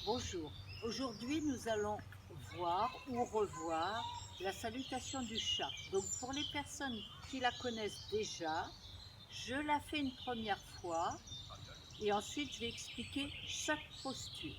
Bonjour, aujourd'hui nous allons voir ou revoir la salutation du chat. Donc pour les personnes qui la connaissent déjà, je la fais une première fois et ensuite je vais expliquer chaque posture.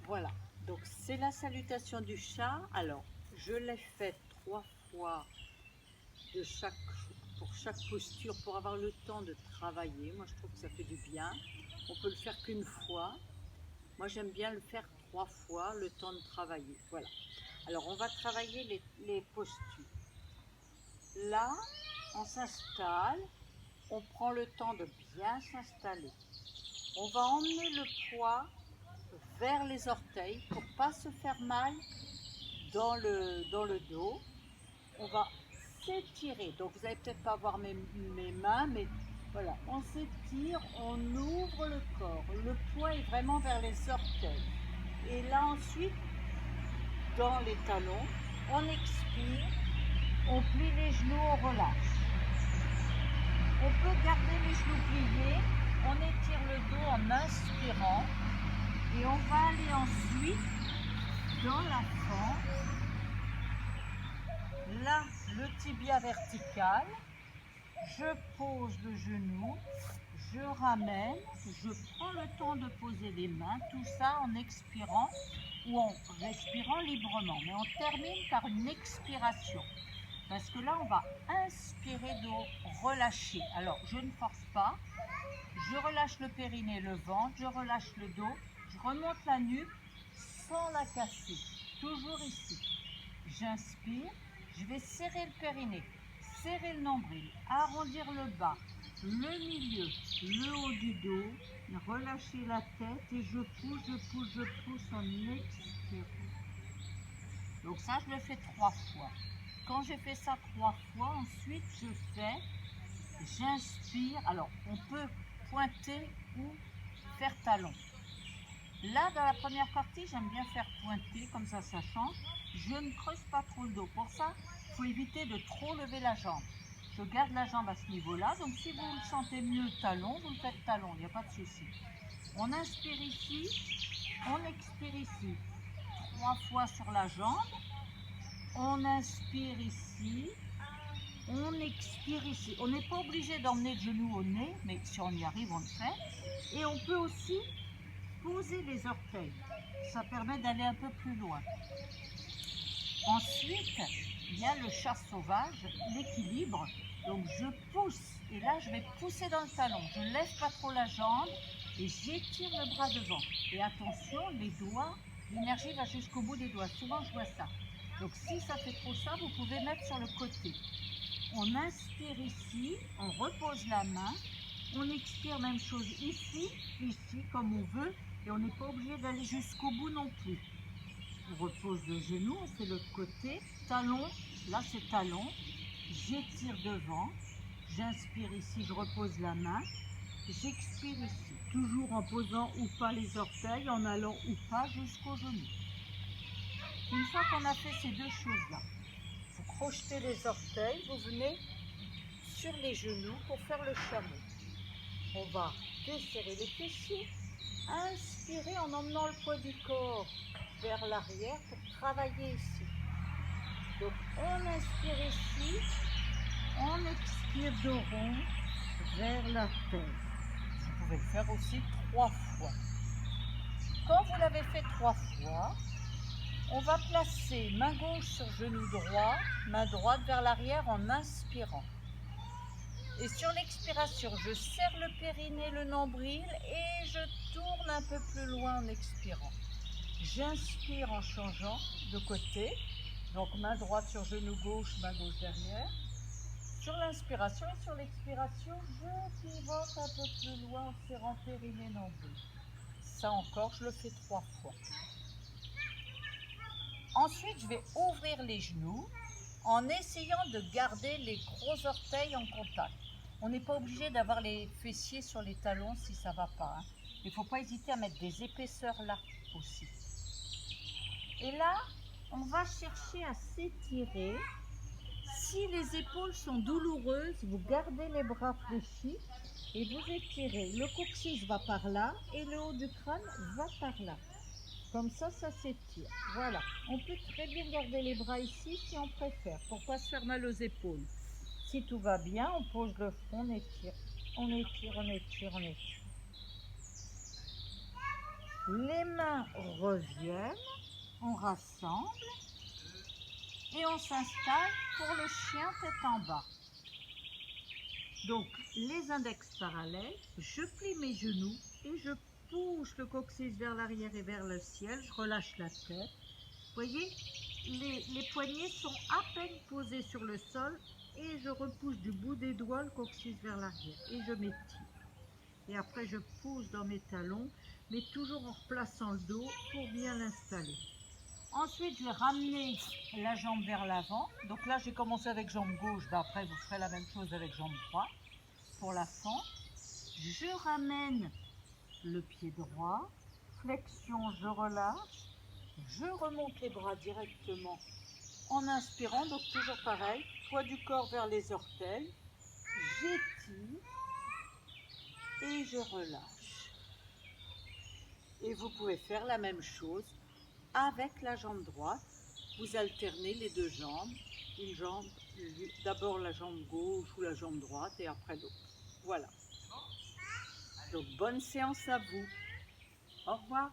Voilà, donc c'est la salutation du chat. Alors, je l'ai faite 3 fois de pour chaque posture pour avoir le temps de travailler. Moi, je trouve que ça fait du bien. on peut le faire qu'une fois. Moi, j'aime bien le faire 3 fois, le temps de travailler. Voilà. Alors, on va travailler les postures. Là, on s'installe, on prend le temps de bien s'installer. On va emmener le poids vers les orteils pour ne pas se faire mal dans le dos. On va s'étirer. Donc, vous n'allez peut-être pas voir mes mains, mais voilà, on s'étire, on ouvre le corps. Le poids est vraiment vers les orteils. Et là, ensuite, dans les talons, on expire, on plie les genoux, on relâche. On peut garder les genoux pliés, on étire le dos en inspirant et on va aller ensuite dans la fente. Là, le tibia vertical, je pose le genou, je ramène, je prends le temps de poser les mains, tout ça en expirant ou en respirant librement. Mais on termine par une expiration. Parce que là, on va inspirer d'eau, relâcher. Alors, je ne force pas. Je relâche le périnée, le ventre, je relâche le dos. Je remonte la nuque sans la casser. Toujours ici. J'inspire. Je vais serrer le périnée, serrer le nombril, arrondir le bas, le milieu, le haut du dos. Relâcher la tête et je pousse en expirant. Donc ça, je le fais 3 fois. Quand j'ai fait ça 3 fois, ensuite j'inspire. Alors, on peut pointer ou faire talon. Là, dans la première partie, j'aime bien faire pointer, comme ça change. Je ne creuse pas trop le dos. Pour ça, il faut éviter de trop lever la jambe. Je garde la jambe à ce niveau-là. Donc, si vous le sentez mieux talon, vous le faites talon. Il n'y a pas de souci. On inspire ici, on expire ici. 3 fois sur la jambe. On inspire ici, on expire ici. On n'est pas obligé d'emmener le genou au nez, mais si on y arrive, on le fait. Et on peut aussi poser les orteils. Ça permet d'aller un peu plus loin. Ensuite, il y a le chat sauvage, l'équilibre. Donc je pousse, et là je vais pousser dans le talon. Je ne lève pas trop la jambe et j'étire le bras devant. Et attention, les doigts, l'énergie va jusqu'au bout des doigts. Souvent je vois ça. Donc si ça fait trop ça, vous pouvez mettre sur le côté. On inspire ici, on repose la main, on expire même chose ici, ici comme on veut, et on n'est pas obligé d'aller jusqu'au bout non plus. On repose le genou, on fait l'autre côté, talon, là c'est talon, j'étire devant, j'inspire ici, je repose la main, j'expire ici, toujours en posant ou pas les orteils, en allant ou pas jusqu'au genou. Une fois qu'on a fait ces deux choses-là, vous crochetez les orteils, vous venez sur les genoux pour faire le chameau. On va desserrer les fessiers, inspirer en emmenant le poids du corps vers l'arrière pour travailler ici. Donc on inspire ici, on expire de rond vers la tête. Vous pouvez le faire aussi 3 fois. Quand vous l'avez fait 3 fois, on va placer main gauche sur genou droit, main droite vers l'arrière en inspirant. Et sur l'expiration, je serre le périnée, le nombril et je tourne un peu plus loin en expirant. J'inspire en changeant de côté. Donc main droite sur genou gauche, main gauche derrière. Sur l'inspiration et sur l'expiration, je pivote un peu plus loin en serrant périnée, nombril. Ça encore, je le fais 3 fois. Ensuite, je vais ouvrir les genoux en essayant de garder les gros orteils en contact. On n'est pas obligé d'avoir les fessiers sur les talons si ça ne va pas. Hein. Il ne faut pas hésiter à mettre des épaisseurs là aussi. Et là, on va chercher à s'étirer. Si les épaules sont douloureuses, vous gardez les bras fléchis et vous étirez. Le coccyx va par là et le haut du crâne va par là. Comme ça s'étire. Voilà. On peut très bien garder les bras ici si on préfère, pour ne pas se faire mal aux épaules. Si tout va bien, on pose le front, on étire. On étire, on étire, on étire. Les mains reviennent, on rassemble et on s'installe pour le chien tête en bas. Donc, les index parallèles, je plie mes genoux, et je pousse le coccyx vers l'arrière et vers le ciel. Je relâche la tête. Vous voyez, les poignets sont à peine posés sur le sol et je repousse du bout des doigts le coccyx vers l'arrière et je m'étire. Et après, je pousse dans mes talons, mais toujours en replaçant le dos pour bien l'installer. Ensuite, je vais ramener la jambe vers l'avant. Donc là, j'ai commencé avec jambe gauche. Après, vous ferez la même chose avec jambe droite pour la fente. Je ramène le pied droit. Flexion, je relâche. Je remonte les bras directement en inspirant. Donc toujours pareil, poids du corps vers les orteils. J'étire et je relâche. Et vous pouvez faire la même chose avec la jambe droite. Vous alternez les deux jambes, une jambe, d'abord la jambe gauche ou la jambe droite et après l'autre. Voilà. Donc bonne séance à vous. Au revoir.